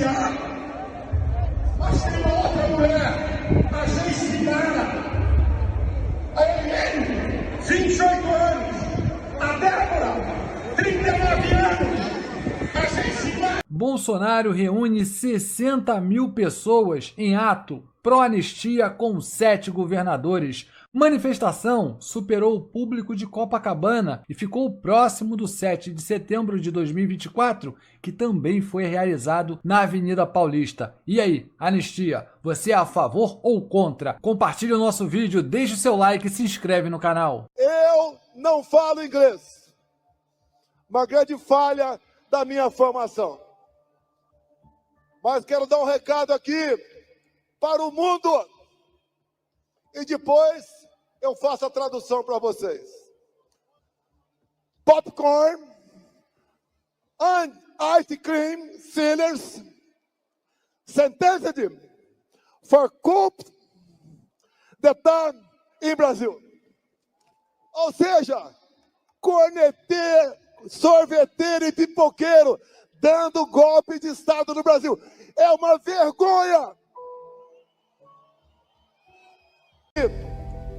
anistiar. Mas tem uma outra mulher, assassinada. A Eliane, 28 anos. A Débora, 39 anos. Assassinada. Bolsonaro reúne 60 mil pessoas em ato pró-anistia com 7 governadores. Manifestação superou o público de Copacabana e ficou próximo do 7 de setembro de 2024, que também foi realizado na Avenida Paulista. E aí, anistia, você é a favor ou contra? Compartilhe o nosso vídeo, deixe o seu like e se inscreve no canal. Eu não falo inglês. Uma grande falha da minha formação. Mas quero dar um recado aqui para o mundo. E depois eu faço a tradução para vocês. Popcorn and ice cream sellers sentenced for coup d'etat em Brasil. Ou seja, corneteiro, sorveteiro e pipoqueiro dando golpe de Estado no Brasil. É uma vergonha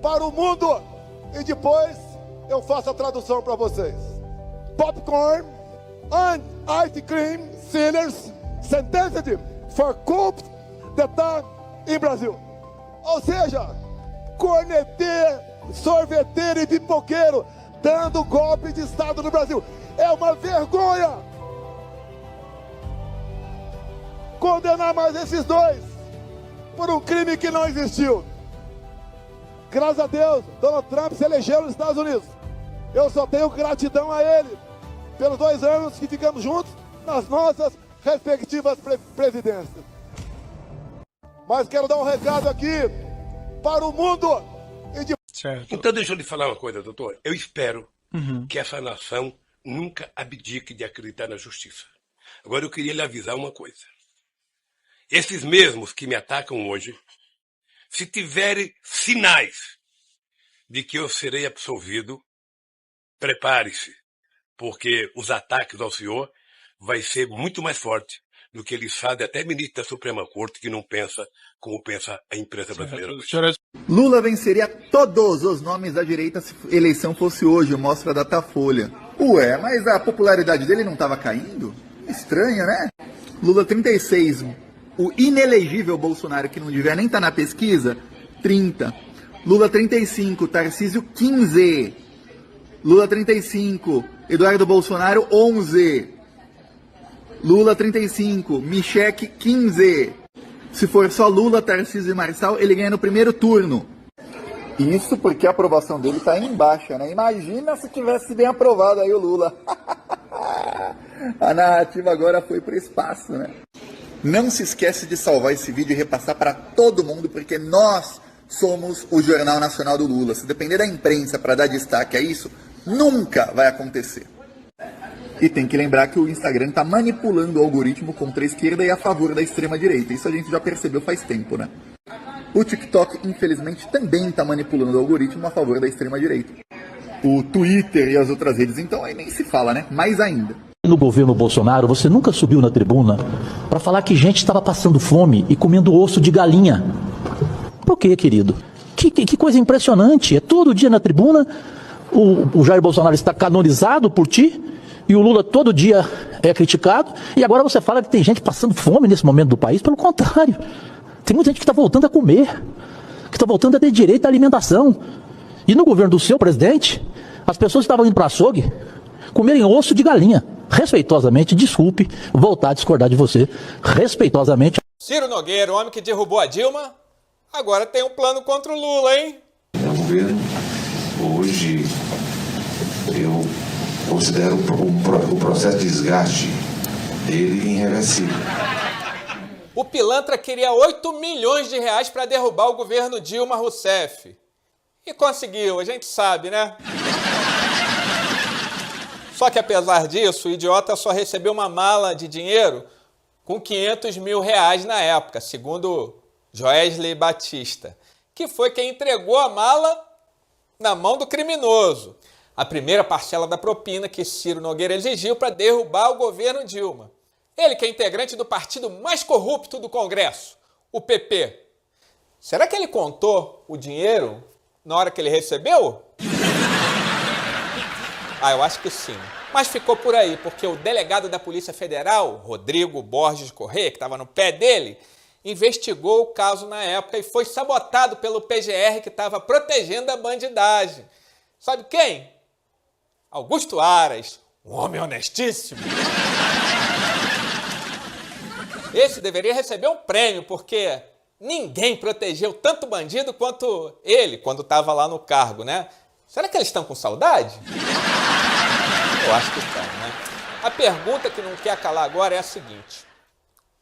para o mundo. E depois eu faço a tradução para vocês. Popcorn and ice cream sellers sentenced for coup d'etat em Brasil. Ou seja, corneteiro, sorveteiro e pipoqueiro dando golpe de Estado no Brasil. É uma vergonha condenar mais esses dois por um crime que não existiu. Graças a Deus, Donald Trump se elegeu nos Estados Unidos. Eu só tenho gratidão a ele pelos 2 anos que ficamos juntos nas nossas respectivas presidências. Mas quero dar um recado aqui para o mundo. Então deixa eu lhe falar uma coisa, doutor. Eu espero que essa nação nunca abdique de acreditar na justiça. Agora eu queria lhe avisar uma coisa. Esses mesmos que me atacam hoje, se tiverem sinais de que eu serei absolvido, prepare-se, porque os ataques ao senhor vai ser muito mais forte do que ele sabe, até ministro da Suprema Corte, que não pensa como pensa a imprensa brasileira. Lula venceria todos os nomes da direita se a eleição fosse hoje, mostra a Datafolha. Ué, mas a popularidade dele não estava caindo? Estranho, né? Lula 36, o inelegível Bolsonaro, que não devia nem estar na pesquisa, 30. Lula 35, Tarcísio 15. Lula 35, Eduardo Bolsonaro 11. Lula 35, Michek 15. Se for só Lula, Tarcísio e Marçal, ele ganha no primeiro turno. Isso porque a aprovação dele está em baixa, né? Imagina se tivesse bem aprovado aí o Lula. A narrativa agora foi para o espaço, né? Não se esquece de salvar esse vídeo e repassar para todo mundo, porque nós somos o Jornal Nacional do Lula. Se depender da imprensa para dar destaque a isso, nunca vai acontecer. E tem que lembrar que o Instagram está manipulando o algoritmo contra a esquerda e a favor da extrema-direita. Isso a gente já percebeu faz tempo, né? O TikTok, infelizmente, também está manipulando o algoritmo a favor da extrema-direita. O Twitter e as outras redes, então, aí nem se fala, né? Mais ainda. No governo Bolsonaro, você nunca subiu na tribuna para falar que gente estava passando fome e comendo osso de galinha. Por quê, querido? Que coisa impressionante. É todo dia na tribuna, o Jair Bolsonaro está canonizado por ti e o Lula todo dia é criticado. E agora você fala que tem gente passando fome nesse momento do país. Pelo contrário, tem muita gente que está voltando a comer, que está voltando a ter direito à alimentação. E no governo do seu presidente, as pessoas estavam indo para açougue comerem osso de galinha. Respeitosamente, desculpe voltar a discordar de você. Respeitosamente. Ciro Nogueira, o homem que derrubou a Dilma, agora tem um plano contra o Lula, hein? O governo, hoje, eu considero o processo de desgaste dele irreversível. O pilantra queria 8 milhões de reais para derrubar o governo Dilma Rousseff. E conseguiu, a gente sabe, né? Só que apesar disso, o idiota só recebeu uma mala de dinheiro com 500 mil reais na época, segundo Joesley Batista, que foi quem entregou a mala na mão do criminoso. A primeira parcela da propina que Ciro Nogueira exigiu para derrubar o governo Dilma. Ele que é integrante do partido mais corrupto do Congresso, o PP. Será que ele contou o dinheiro na hora que ele recebeu? Eu acho que sim. Mas ficou por aí, porque o delegado da Polícia Federal, Rodrigo Borges Corrêa, que estava no pé dele, investigou o caso na época e foi sabotado pelo PGR, que estava protegendo a bandidagem. Sabe quem? Augusto Aras, um homem honestíssimo. Esse deveria receber um prêmio, porque ninguém protegeu tanto bandido quanto ele quando estava lá no cargo, né? Será que eles estão com saudade? Eu acho que estão, né? A pergunta que não quer calar agora é a seguinte: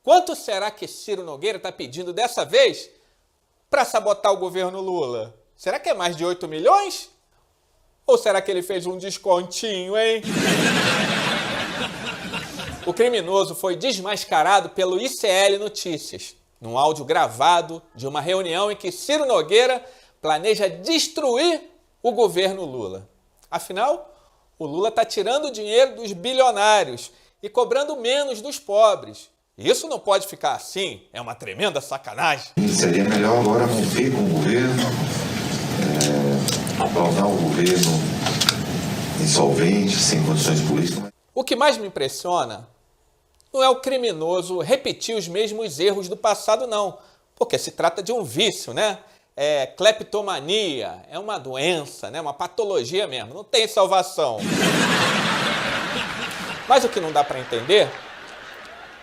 quanto será que Ciro Nogueira está pedindo dessa vez para sabotar o governo Lula? Será que é mais de 8 milhões? Ou será que ele fez um descontinho, hein? O criminoso foi desmascarado pelo ICL Notícias, num áudio gravado de uma reunião em que Ciro Nogueira planeja destruir o governo Lula. Afinal, o Lula está tirando o dinheiro dos bilionários e cobrando menos dos pobres. Isso não pode ficar assim, é uma tremenda sacanagem. Seria melhor agora romper com o governo, tornar o governo insolvente, sem condições políticas. O que mais me impressiona não é o criminoso repetir os mesmos erros do passado, não. Porque se trata de um vício, né? É cleptomania, é uma doença, né? Uma patologia mesmo, não tem salvação. Mas o que não dá para entender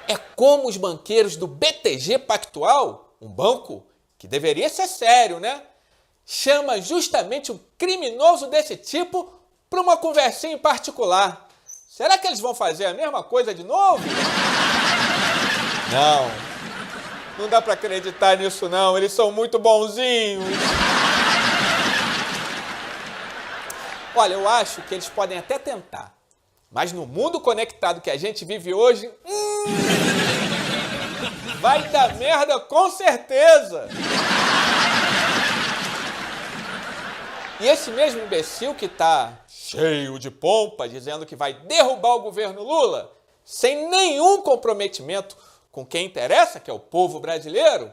é como os banqueiros do BTG Pactual, um banco que deveria ser sério, né? Chama justamente um criminoso desse tipo para uma conversinha em particular. Será que eles vão fazer a mesma coisa de novo? Não dá para acreditar nisso não, eles são muito bonzinhos. Olha, eu acho que eles podem até tentar, mas no mundo conectado que a gente vive hoje, vai dar merda com certeza. E esse mesmo imbecil que tá cheio de pompa, dizendo que vai derrubar o governo Lula, sem nenhum comprometimento com quem interessa, que é o povo brasileiro,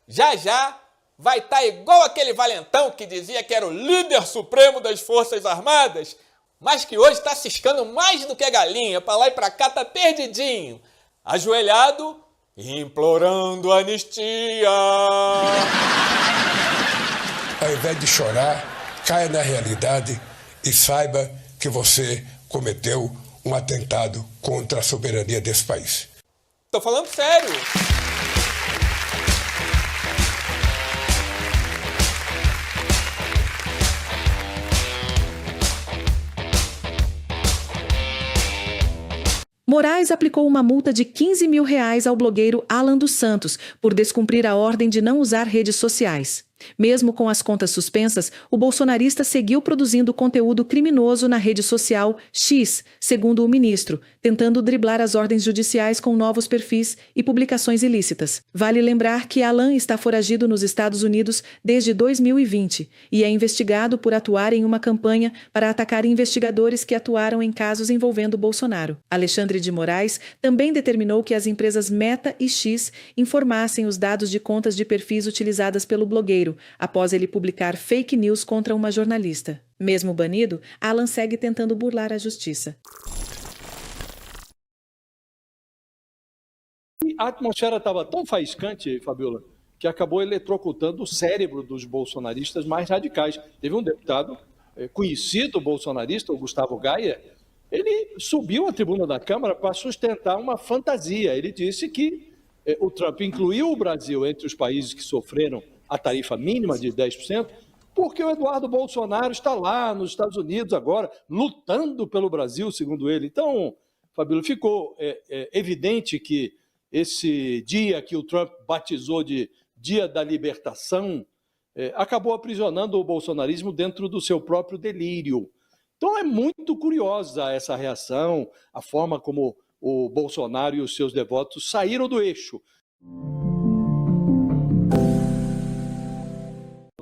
já vai estar igual aquele valentão que dizia que era o líder supremo das Forças Armadas, mas que hoje está ciscando mais do que a galinha, para lá e para cá tá perdidinho, ajoelhado e implorando anistia. Ao invés de chorar, caia na realidade e saiba que você cometeu um atentado contra a soberania desse país. Tô falando sério. Moraes aplicou uma multa de R$15 mil ao blogueiro Alan dos Santos por descumprir a ordem de não usar redes sociais. Mesmo com as contas suspensas, o bolsonarista seguiu produzindo conteúdo criminoso na rede social X, segundo o ministro, tentando driblar as ordens judiciais com novos perfis e publicações ilícitas. Vale lembrar que Alan está foragido nos Estados Unidos desde 2020 e é investigado por atuar em uma campanha para atacar investigadores que atuaram em casos envolvendo Bolsonaro. Alexandre de Moraes também determinou que as empresas Meta e X informassem os dados de contas de perfis utilizadas pelo blogueiro, após ele publicar fake news contra uma jornalista. Mesmo banido, Alan segue tentando burlar a justiça. A atmosfera estava tão faiscante, Fabiola, que acabou eletrocutando o cérebro dos bolsonaristas mais radicais. Teve um deputado conhecido bolsonarista, o Gustavo Gaia, ele subiu à tribuna da Câmara para sustentar uma fantasia. Ele disse que o Trump incluiu o Brasil entre os países que sofreram a tarifa mínima de 10%, porque o Eduardo Bolsonaro está lá nos Estados Unidos agora, lutando pelo Brasil, segundo ele. Então, Fabíola, ficou evidente que esse dia que o Trump batizou de Dia da Libertação acabou aprisionando o bolsonarismo dentro do seu próprio delírio. Então, é muito curiosa essa reação, a forma como o Bolsonaro e os seus devotos saíram do eixo.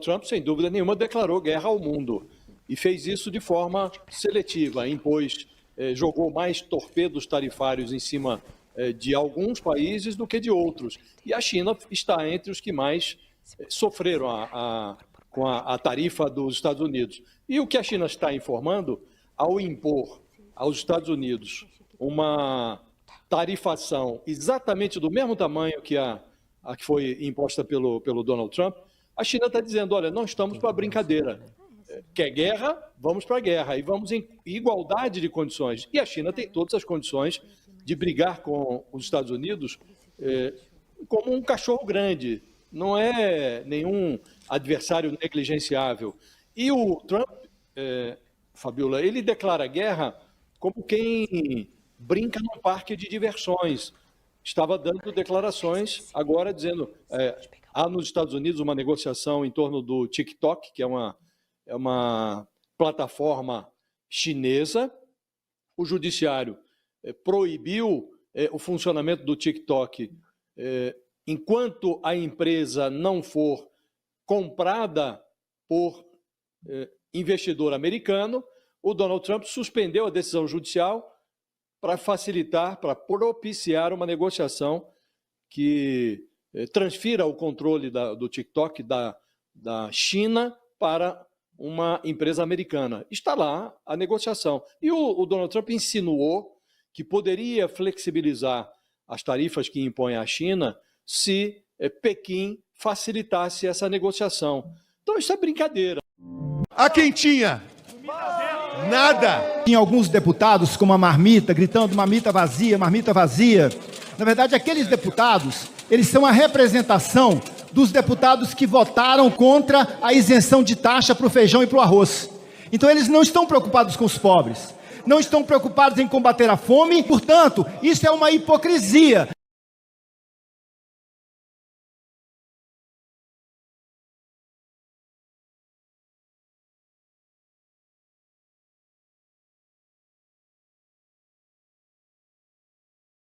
Trump, sem dúvida nenhuma, declarou guerra ao mundo e fez isso de forma seletiva, jogou mais torpedos tarifários em cima de alguns países do que de outros. E a China está entre os que mais sofreram com a tarifa dos Estados Unidos. E o que a China está informando, ao impor aos Estados Unidos uma tarifação exatamente do mesmo tamanho que a que foi imposta pelo Donald Trump, a China está dizendo, olha, não estamos para brincadeira. Quer guerra? Vamos para a guerra. E vamos em igualdade de condições. E a China tem todas as condições de brigar com os Estados Unidos como um cachorro grande. Não é nenhum adversário negligenciável. E o Trump, Fabiola, ele declara guerra como quem brinca num parque de diversões. Estava dando declarações agora dizendo há nos Estados Unidos uma negociação em torno do TikTok, que é uma plataforma chinesa. O judiciário proibiu o funcionamento do TikTok enquanto a empresa não for comprada por investidor americano. O Donald Trump suspendeu a decisão judicial para facilitar, para propiciar uma negociação que transfira o controle do TikTok da China para uma empresa americana. Está lá a negociação. E o Donald Trump insinuou que poderia flexibilizar as tarifas que impõe à China se Pequim facilitasse essa negociação. Então, isso é brincadeira. A quentinha. Nada. Tinha alguns deputados com uma marmita, gritando marmita vazia, marmita vazia. Na verdade, aqueles deputados, eles são a representação dos deputados que votaram contra a isenção de taxa para o feijão e para o arroz. Então, eles não estão preocupados com os pobres, não estão preocupados em combater a fome. Portanto, isso é uma hipocrisia.